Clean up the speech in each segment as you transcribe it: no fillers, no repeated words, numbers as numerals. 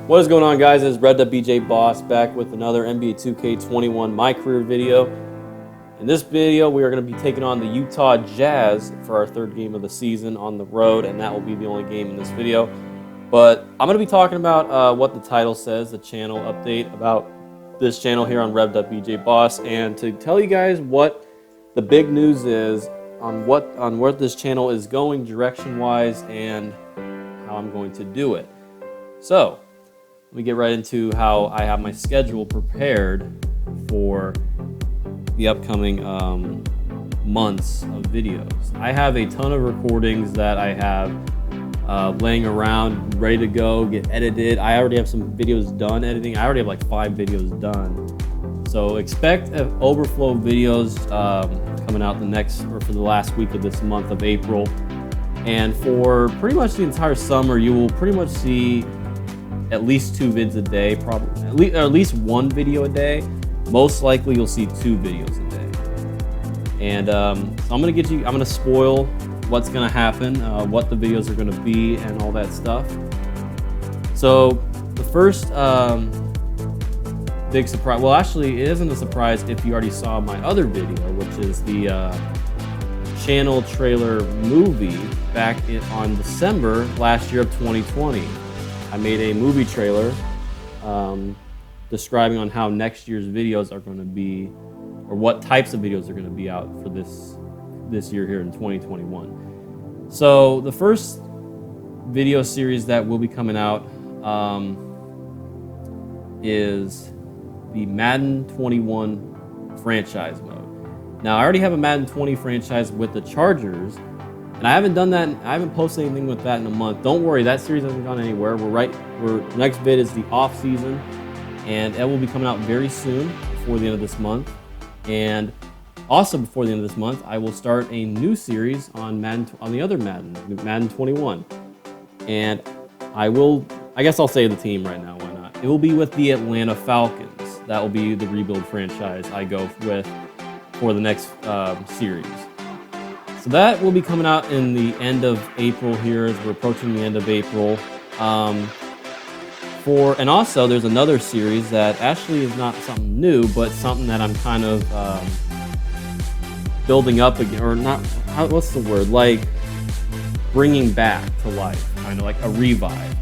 What is going on, guys? It's Red.BJ Boss back with another NBA 2K21 MyCareer video. In this video, we are going to be taking on the Utah Jazz for our third game of the season on the road, and that will be the only game in this video. But I'm going to be talking about what the title says, the channel update about this channel here on Red.BJ Boss, and to tell you guys what the big news is on where this channel is going direction-wise and how I'm going to do it. So, let me get right into how I have my schedule prepared for the upcoming months of videos. I have a ton of recordings that I have laying around, ready to go, get edited. I already have some videos done editing. I already have like 5 videos done. So expect overflow videos coming out for the last week of this month of April. And for pretty much the entire summer, you will pretty much see at least 2 vids a day, probably at least 1 video a day. Most likely you'll see 2 videos a day. And so I'm gonna spoil what's gonna happen, what the videos are gonna be, and all that stuff. So the first big surprise, well, actually it isn't a surprise if you already saw my other video, which is the channel trailer movie back on December last year of 2020. I made a movie trailer describing on how next year's videos are going to be, or what types of videos are going to be out for this year here in 2021. So the first video series that will be coming out is the Madden 21 franchise mode. Now I already have a Madden 20 franchise with the Chargers, and I haven't done that. I haven't posted anything with that in a month. Don't worry, that series hasn't gone anywhere. Next vid is the off season, and it will be coming out very soon, before the end of this month. And also before the end of this month, I will start a new series on the other Madden 21. And I guess I'll say the team right now. Why not? It will be with the Atlanta Falcons. That will be the rebuild franchise I go with for the next series. So that will be coming out in the end of April here, as we're approaching the end of April. And also there's another series that actually is not something new, but something that I'm kind of building up again, or not, what's the word? Like bringing back to life, kind of like a revive.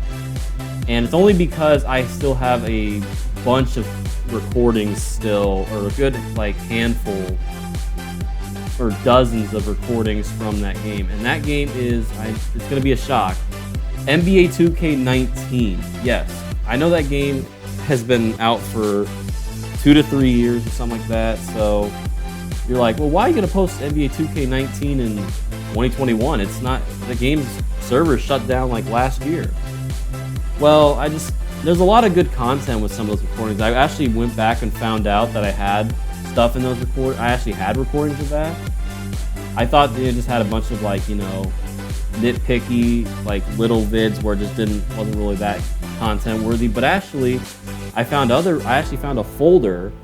And it's only because I still have a bunch of recordings still, or a good like handful or dozens of recordings from that game. And that game is, it's going to be a shock, NBA 2K19. Yes, I know that game has been out for 2 to 3 years or something like that. So you're like, well, why are you going to post NBA 2K19 in 2021? It's not, the game's server shut down like last year. Well, there's a lot of good content with some of those recordings. I actually went back and found out that I had stuff in those recordings. I actually had recordings of that. I thought they just had a bunch of like, nitpicky, like little vids where it just wasn't really that content worthy. But actually, I actually found a folder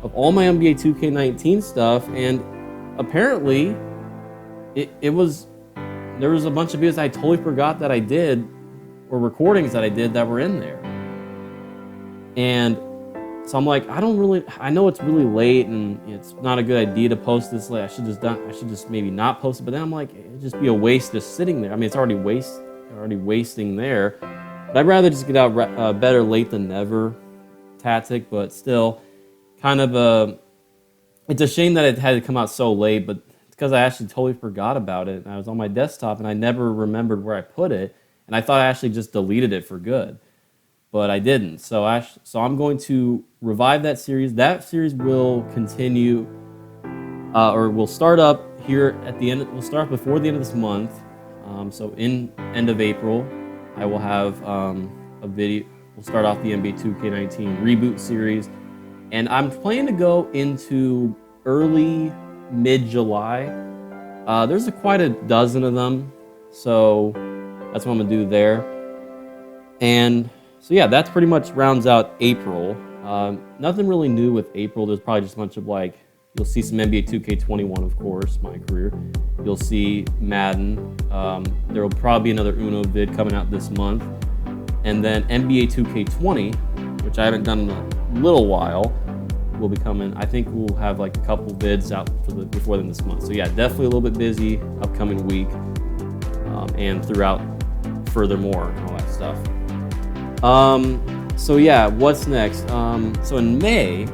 of all my NBA 2K19 stuff, and apparently, there was a bunch of videos I totally forgot that I did, or recordings that I did that were in there. And so I'm like, I know it's really late and it's not a good idea to post this late. I should just maybe not post it. But then I'm like, it'd just be a waste just sitting there. I mean, it's already wasting there. But I'd rather just get out better late than never tactic. But still, kind of it's a shame that it had to come out so late. But it's because I actually totally forgot about it. And I was on my desktop and I never remembered where I put it. And I thought I actually just deleted it for good. But I didn't. So I'm going to revive that series. That series will continue, or will start up here at the end. We'll start before the end of this month. So in end of April, I will have a video. We'll start off the NBA 2K19 reboot series, and I'm planning to go into early mid-July. There's quite a dozen of them, so that's what I'm gonna do there. And so yeah, that's pretty much rounds out April. Nothing really new with April. There's probably just a bunch of like, you'll see some NBA 2K21, of course, MyCareer. You'll see Madden. There will probably be another Uno vid coming out this month. And then NBA 2K20, which I haven't done in a little while, will be coming. I think we'll have like a couple vids out before then this month. So yeah, definitely a little bit busy upcoming week, and throughout furthermore and all that stuff. So yeah, what's next? So in May,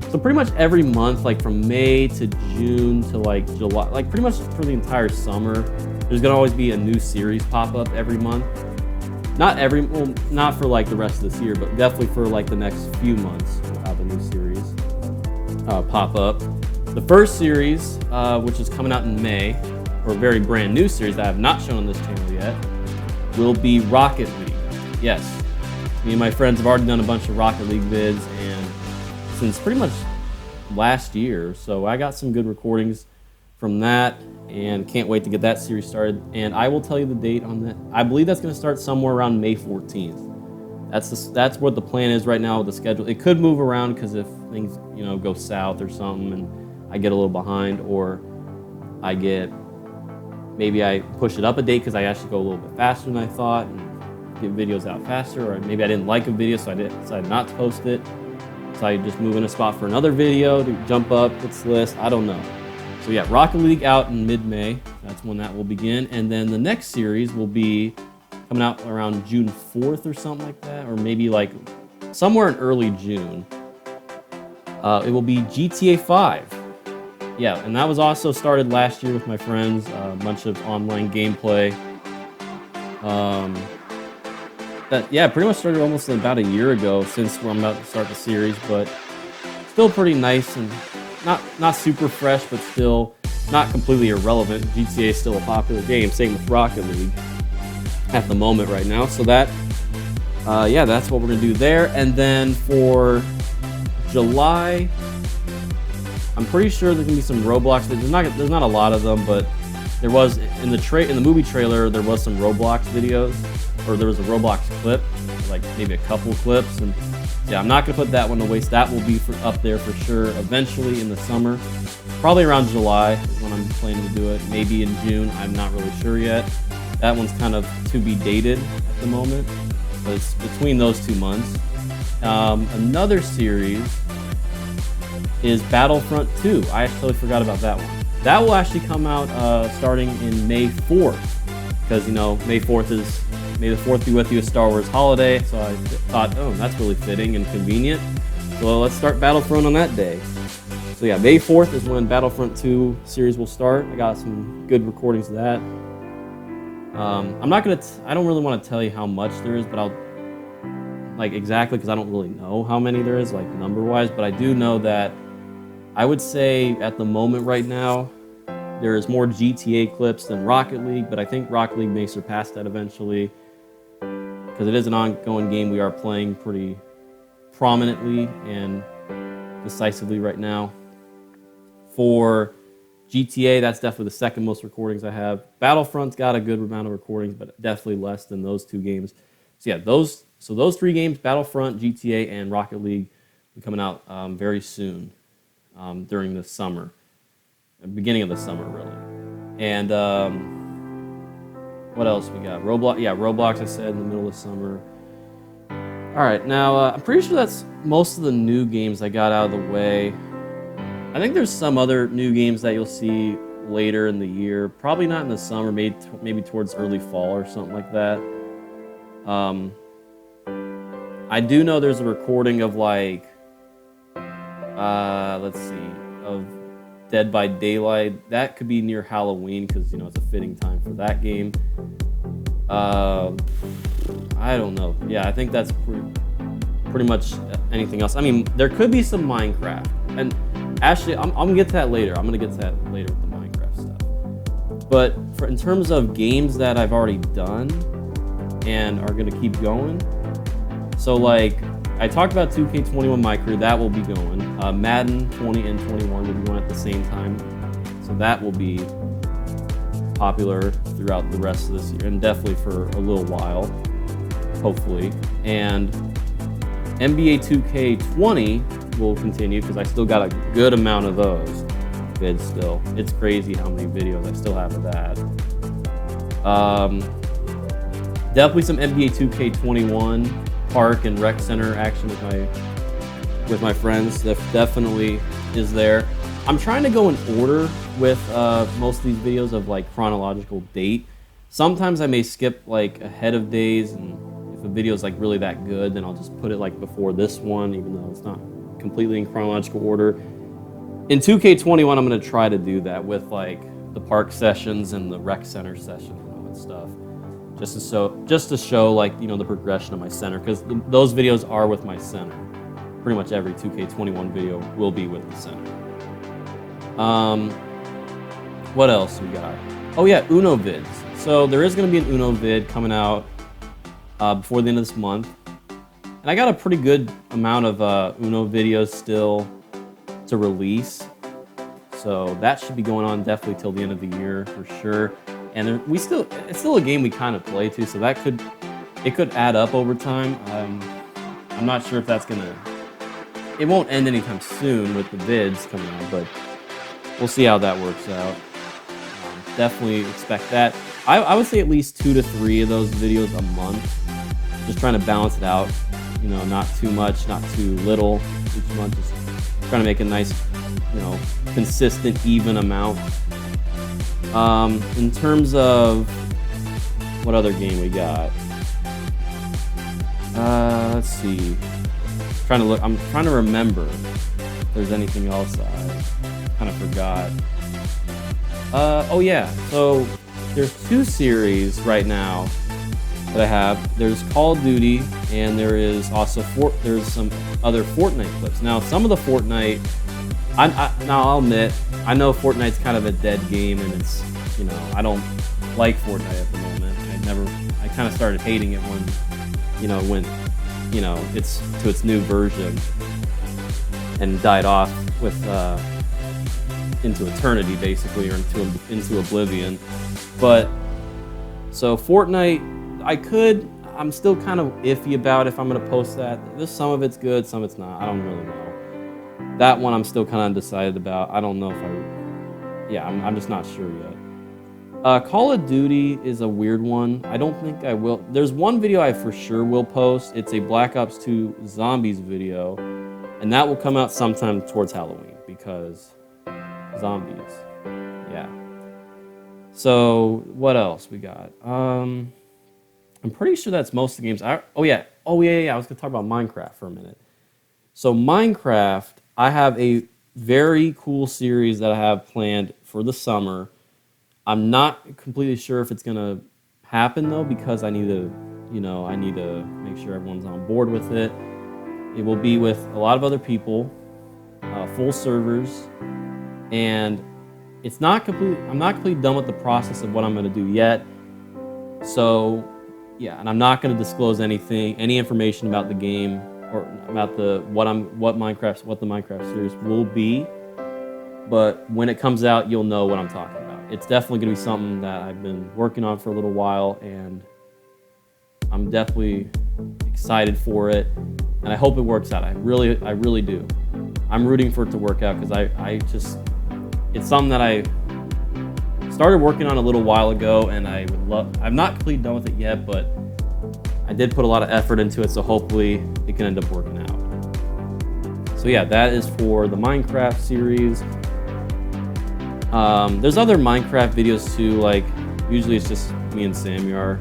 so pretty much every month, like from May to June to like July, like pretty much for the entire summer, there's gonna always be a new series pop up every month. Not for like the rest of this year, but definitely for like the next few months, we'll have a new series pop up. The first series, which is coming out in May, or a very brand new series that I have not shown on this channel yet, will be Rocket League. Yes, me and my friends have already done a bunch of Rocket League vids, and since pretty much last year, so I got some good recordings from that, and can't wait to get that series started. And I will tell you the date on that. I believe that's going to start somewhere around May 14th. That's what the plan is right now with the schedule. It could move around because if things go south or something, and I get a little behind, or maybe I push it up a date because I actually go a little bit faster than I thought and get videos out faster, or maybe I didn't like a video so I decided not to post it. So I just move in a spot for another video to jump up its list. I don't know. So yeah, Rocket League out in mid-May. That's when that will begin. And then the next series will be coming out around June 4th or something like that, or maybe like somewhere in early June. It will be GTA 5. Yeah, and that was also started last year with my friends, a bunch of online gameplay. That pretty much started almost about a year ago since I'm about to start the series, but still pretty nice and not super fresh, but still not completely irrelevant. GTA is still a popular game. Same with Rocket League at the moment right now. So that, that's what we're gonna do there. And then for July, I'm pretty sure there's gonna be some Roblox. There's not a lot of them, but there was in the movie trailer there was some Roblox videos, or there was a Roblox clip, like maybe a couple clips, and yeah, I'm not gonna put that one to waste. That will be up there for sure eventually in the summer, probably around July is when I'm planning to do it. Maybe in June, I'm not really sure yet. That one's kind of to be dated at the moment, but it's between those 2 months. Another series is Battlefront 2. I actually forgot about that one. That will actually come out starting in May 4th, because May 4th is May the 4th be with you, a Star Wars holiday. So I thought, oh, that's really fitting and convenient. So let's start Battlefront on that day. So yeah, May 4th is when Battlefront 2 series will start. I got some good recordings of that. I don't really want to tell you how much there is, but I'll exactly, because I don't really know how many there is, like number-wise, but I do know that I would say at the moment right now, there is more GTA clips than Rocket League, but I think Rocket League may surpass that eventually, because it is an ongoing game we are playing pretty prominently and decisively right now. For GTA, that's definitely the second most recordings I have. Battlefront's got a good amount of recordings, but definitely less than those two games. So yeah, those 3 games, Battlefront, GTA, and Rocket League, will be coming out very soon during the summer, beginning of the summer really. And what else we got? Roblox, Roblox I said in the middle of summer. All right, now I'm pretty sure that's most of the new games I got out of the way. I think there's some other new games that you'll see later in the year, probably not in the summer, maybe towards early fall or something like that. I do know there's a recording of of Dead by Daylight. That could be near Halloween because it's a fitting time for that game. I don't know. Yeah, I think that's pretty much anything else. I mean, there could be some Minecraft, and actually, I'm gonna get to that later. I'm gonna get to that later with the Minecraft stuff. But in terms of games that I've already done and are gonna keep going, so I talked about 2K21 MyCareer, that will be going. Madden 20 and 21 will be going at the same time, so that will be popular throughout the rest of this year, and definitely for a little while, hopefully. And NBA 2K20 will continue because I still got a good amount of those vids still. It's crazy how many videos I still have of that. Definitely some NBA 2K21 park and rec center action with my friends. That definitely is there. I'm trying to go in order with most of these videos of like chronological date. Sometimes I may skip like ahead of days, and if a video is like really that good, then I'll just put it like before this one, even though it's not completely in chronological order. In 2K21, I'm gonna try to do that with like the park sessions and the rec center sessions and all that stuff, just to show like, you know, the progression of my center, because those videos are with my center. Pretty much every 2K21 video will be with the center. What else we got? Oh yeah, Uno vids. So there is going to be an Uno vid coming out before the end of this month. And I got a pretty good amount of Uno videos still to release. So that should be going on definitely till the end of the year for sure. And it's still a game we kind of play too, so it could add up over time. I'm not sure if that's it won't end anytime soon with the vids coming out, but we'll see how that works out. Definitely expect that. I would say at least 2 to 3 of those videos a month. Just trying to balance it out. You know, not too much, not too little each month. Just trying to make a nice, you know, consistent, even amount. In terms of what other game we got? Let's see. I'm trying to remember if there's anything else I kind of forgot. Oh yeah, so there's 2 series right now that I have. There's Call of Duty, and there is also there's some other Fortnite clips. Now, some of the Fortnite, now I'll admit, I know Fortnite's kind of a dead game, and it's, you know, I don't like Fortnite at the moment. I kind of started hating it when it's to its new version and died off with into eternity basically, or into oblivion. But so Fortnite, I'm still kind of iffy about if I'm gonna post that. There's some of it's good, some it's not. I don't really know. That one I'm still kind of undecided about. I don't know if I'm just not sure yet. Call of Duty is a weird one. I don't think I will. There's one video I for sure will post. It's a Black Ops 2 Zombies video, and that will come out sometime towards Halloween because zombies. Yeah. So what else we got? I'm pretty sure that's most of the games. Oh yeah. I was gonna talk about Minecraft for a minute. So Minecraft, I have a very cool series that I have planned for the summer. I'm not completely sure if it's gonna happen though, because I need to make sure everyone's on board with it. It will be with a lot of other people, full servers, and I'm not completely done with the process of what I'm gonna do yet. So yeah, and I'm not gonna disclose any information about the game or about what the Minecraft series will be. But when it comes out, you'll know what I'm talking about. It's definitely going to be something that I've been working on for a little while, and I'm definitely excited for it, and I hope it works out. I really do. I'm rooting for it to work out, because it's something that I started working on a little while ago, and I'm not completely done with it yet, but I did put a lot of effort into it, so hopefully it can end up working out. So yeah, that is for the Minecraft series. There's other Minecraft videos too, like usually it's just me and Samuel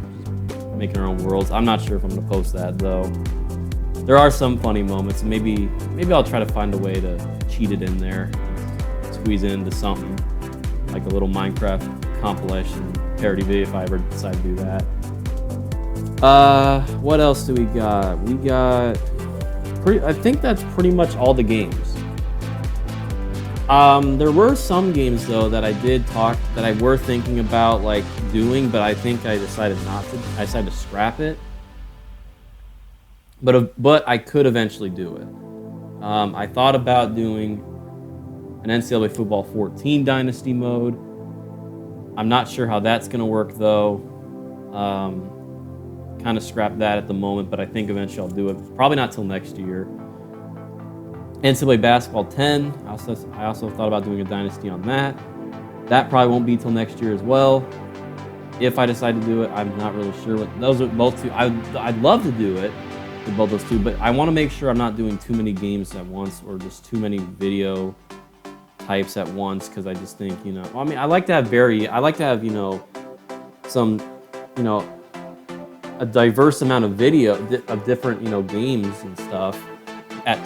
making our own worlds. I'm not sure if I'm gonna post that though. There are some funny moments. Maybe I'll try to find a way to cheat it in there, squeeze it into something like a little Minecraft compilation parody video if I ever decide to do that. What else do we got? I think that's pretty much all the games. There were some games though that I were thinking about like doing, but I think I decided not to. I decided to scrap it. But I could eventually do it. I thought about doing an NCAA Football 14 Dynasty mode. I'm not sure how that's gonna work though. Kind of scrap that at the moment, but I think eventually I'll do it. Probably not till next year. NCAA Basketball 10, I also thought about doing a Dynasty on that. That probably won't be till next year as well. If I decide to do it, I'm not really sure. But those are both two. I'd love to do it with both those two, but I want to make sure I'm not doing too many games at once or just too many video types at once, because I just think, you know, I mean, I like to have you know, some, you know, a diverse amount of video of different, you know, games and stuff at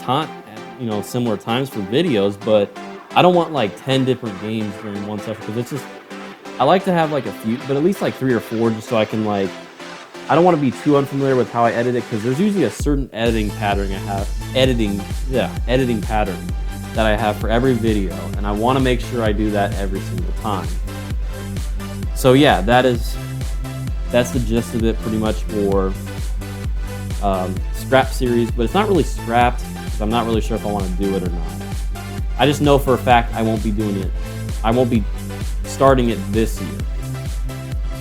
you know, similar times for videos, but I don't want like 10 different games during one session, because it's just, I like to have like a few, but at least like 3 or 4, just so I can like, I don't want to be too unfamiliar with how I edit it, because there's usually a certain editing pattern editing pattern that I have for every video, and I want to make sure I do that every single time. So yeah, that's the gist of it pretty much for Scrap series, but it's not really scrapped, because I'm not really sure if I want to do it or not. I just know for a fact I won't be doing it. I won't be starting it this year.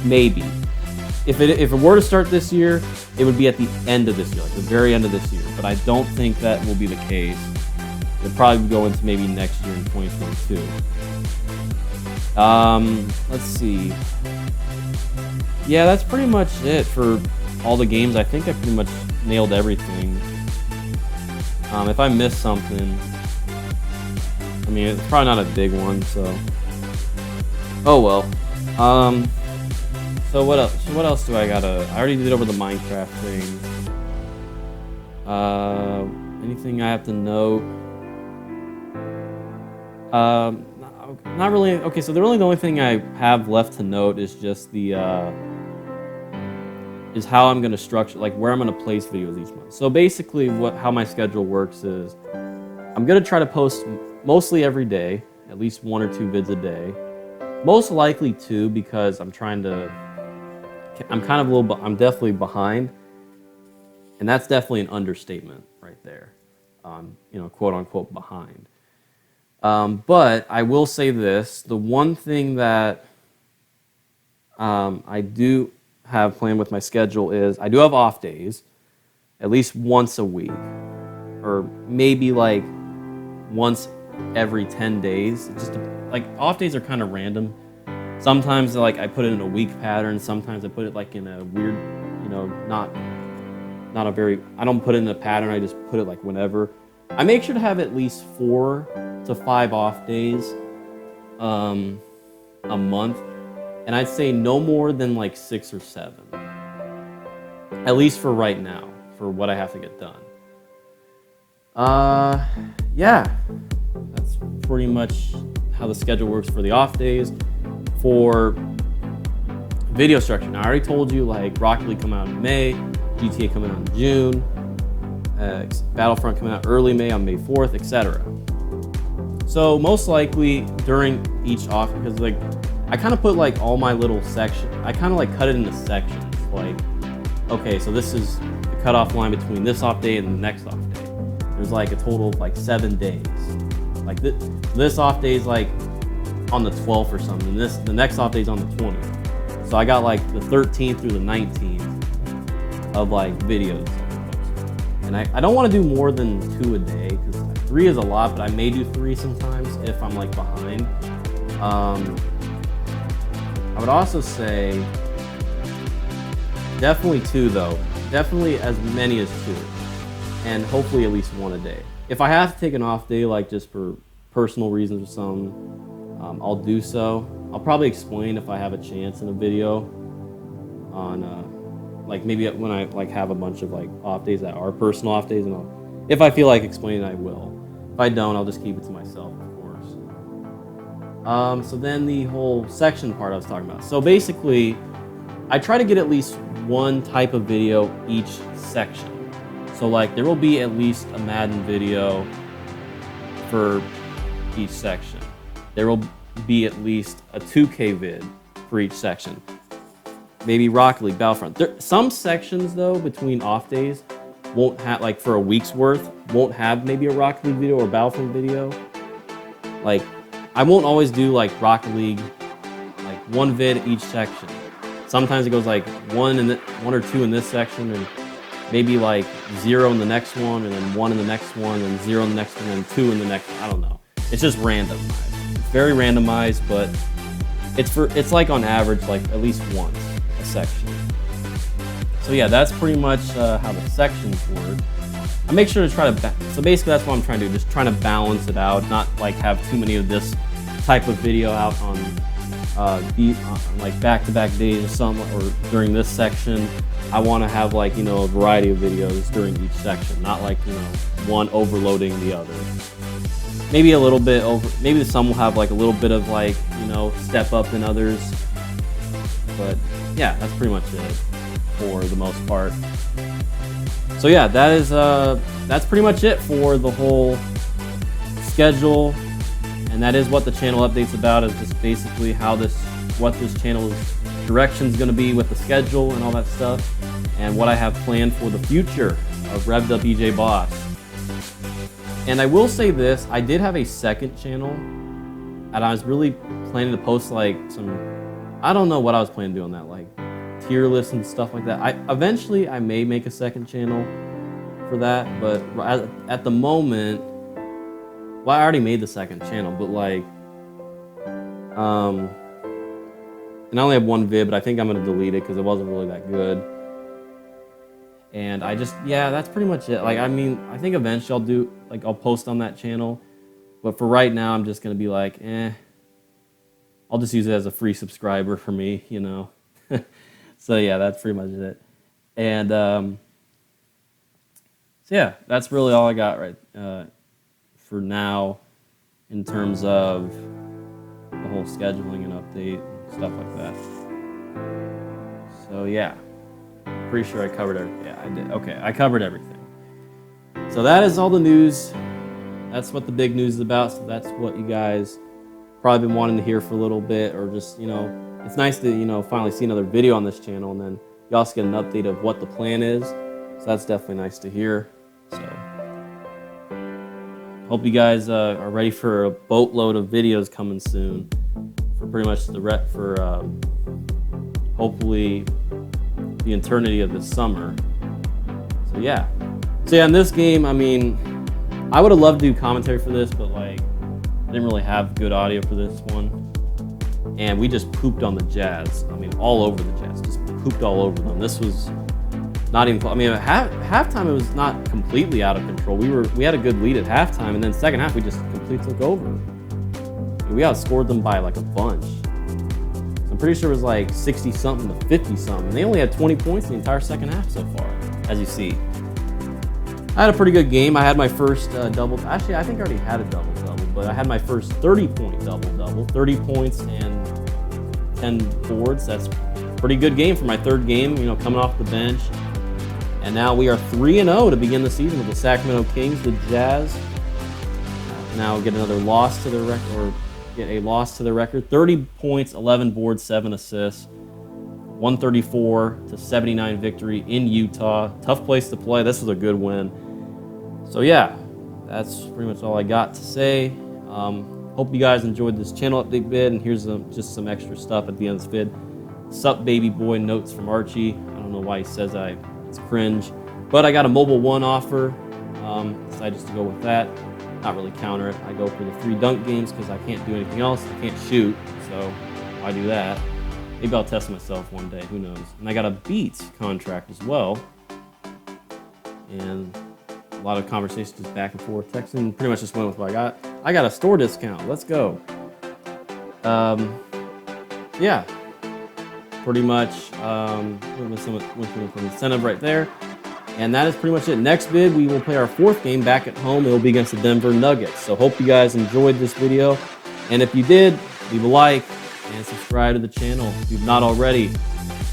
Maybe. If it were to start this year, it would be at the end of this year, like the very end of this year. But I don't think that will be the case. It'll probably go into maybe next year in 2022. Let's see. Yeah, that's pretty much it for all the games. I think I pretty much nailed everything. If I missed something, I mean, it's probably not a big one, so. Oh well. So what else? What else do I gotta? I already did over the Minecraft thing. Anything I have to note? Not really. Okay, so the only thing I have left to note is just the is how I'm gonna structure, like where I'm gonna place videos each month. So basically, how my schedule works is I'm gonna try to post mostly every day, at least 1 or 2 vids a day. Most likely 2, because I'm definitely behind, and that's definitely an understatement right there. You know, quote unquote behind. But I will say this: the one thing that I do have planned with my schedule is I do have off days, at least once a week, or maybe like once every 10 days. Just like off days are kind of random. Sometimes like I put it in a week pattern. Sometimes I put it like in a weird, you know, not a very. I don't put it in a pattern. I just put it like whenever. I make sure to have at least 4 to 5 off days a month, and I'd say no more than like 6 or 7. At least for right now, for what I have to get done. Yeah, that's pretty much how the schedule works for the off days. For video structure, now I already told you, like Rocket League coming out in May, GTA coming out in June, Battlefront coming out early May on May 4th, etc. So most likely during each off, because like I kind of put like all my little sections, I kind of like cut it into sections. Like, okay, so this is the cutoff line between this off day and the next off day. There's like a total of like 7 days. Like this off day is like on the 12th or something. The next off day is on the 20th. So I got like the 13th through the 19th of like videos. And I don't want to do more than 2 a day, because 3 is a lot, but I may do 3 sometimes if I'm like behind. I would also say definitely 2 though. Definitely as many as 2. And hopefully at least 1 a day. If I have to take an off day, like just for personal reasons or something, I'll do so. I'll probably explain if I have a chance in a video on like maybe when I like have a bunch of like off days that are personal off days, and if I feel like explaining, I will. If I don't, I'll just keep it to myself, of course. So then the whole section part I was talking about. So basically, I try to get at least 1 type of video each section. So like there will be at least a Madden video for each section. There will be at least a 2K vid for each section. Maybe Rocket League, Battlefront. Some sections though, between off days, won't have, like for a week's worth, won't have maybe a Rocket League video or Battlefront video. Like, I won't always do like Rocket League, like 1 vid each section. Sometimes it goes like 1 or 2 in this section, and maybe like 0 in the next one, and then 1 in the next one, and 0 in the next one, and 2 in the next. I don't know. It's just randomized. It's very randomized, but it's like on average like at least once. section. So yeah, that's pretty much how the sections work. I make sure to try to, so basically that's what I'm trying to do, just trying to balance it out, not like have too many of this type of video out on like back-to-back days or something, or during this section. I want to have like, you know, a variety of videos during each section, not like, you know, one overloading the other. Maybe a little bit over, maybe some will have like a little bit of like, you know, step up than others. But yeah, that's pretty much it for the most part. So yeah, that is that's pretty much it for the whole schedule, and that is what the channel update's about, is just basically how what this channel's direction is going to be with the schedule and all that stuff, and what I have planned for the future of Revved Up EJ Boss. And I will say this, I did have a second channel, and I was really planning to post like some, I don't know what I was planning to do on that, like tier lists and stuff like that. Eventually I may make a second channel for that, but at the moment, well, I already made the second channel, but like, and I only have one vid, but I think I'm gonna delete it because it wasn't really that good. And I just, yeah, that's pretty much it. Like, I mean, I think eventually I'll post on that channel, but for right now, I'm just gonna be like, I'll just use it as a free subscriber for me, you know. So yeah, that's pretty much it. And so yeah, that's really all I got right for now in terms of the whole scheduling and update and stuff like that. So yeah, pretty sure I covered everything. Yeah, I did. Okay, I covered everything. So that is all the news. That's what the big news is about. So that's what you guys probably been wanting to hear for a little bit, or just, you know, it's nice to, you know, finally see another video on this channel, and then you also get an update of what the plan is. So that's definitely nice to hear. So hope you guys are ready for a boatload of videos coming soon for pretty much hopefully the eternity of this summer. So yeah. So yeah, in this game, I mean, I would have loved to do commentary for this, but like, I didn't really have good audio for this one. And we just pooped on the Jazz. I mean, all over the Jazz, just pooped all over them. This was not even, I mean, at halftime it was not completely out of control. We had a good lead at halftime, and then second half we just completely took over. And we outscored them by like a bunch. So I'm pretty sure it was like 60-something to 50-something. They only had 20 points the entire second half so far, as you see. I had a pretty good game. I had my first double. Actually, I think I already had a double-double, but I had my first 30-point double-double. 30 points and 10 boards. That's a pretty good game for my third game, you know, coming off the bench. And now we are 3-0 to begin the season with the Sacramento Kings. The Jazz now get another loss to their record, or get a loss to their record. 30 points, 11 boards, 7 assists. 134-79 victory in Utah. Tough place to play. This was a good win. So yeah, that's pretty much all I got to say. Hope you guys enjoyed this channel update vid, and here's just some extra stuff at the end of this vid. Sup baby boy, notes from Archie. I don't know why he says it's cringe, but I got a Mobile 1 offer. Decided just to go with that. Not really counter it. I go for the 3 dunk games because I can't do anything else. I can't shoot, so why do that? Maybe I'll test myself one day, who knows. And I got a Beats contract as well. And a lot of conversations just back and forth, texting. Pretty much just went with what I got. I got a store discount, let's go. Yeah, pretty much went from incentive right there. And that is pretty much it. Next vid, we will play our 4th game back at home. It will be against the Denver Nuggets. So hope you guys enjoyed this video. And if you did, leave a like and subscribe to the channel if you've not already.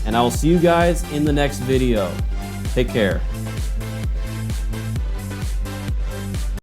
And I will see you guys in the next video. Take care.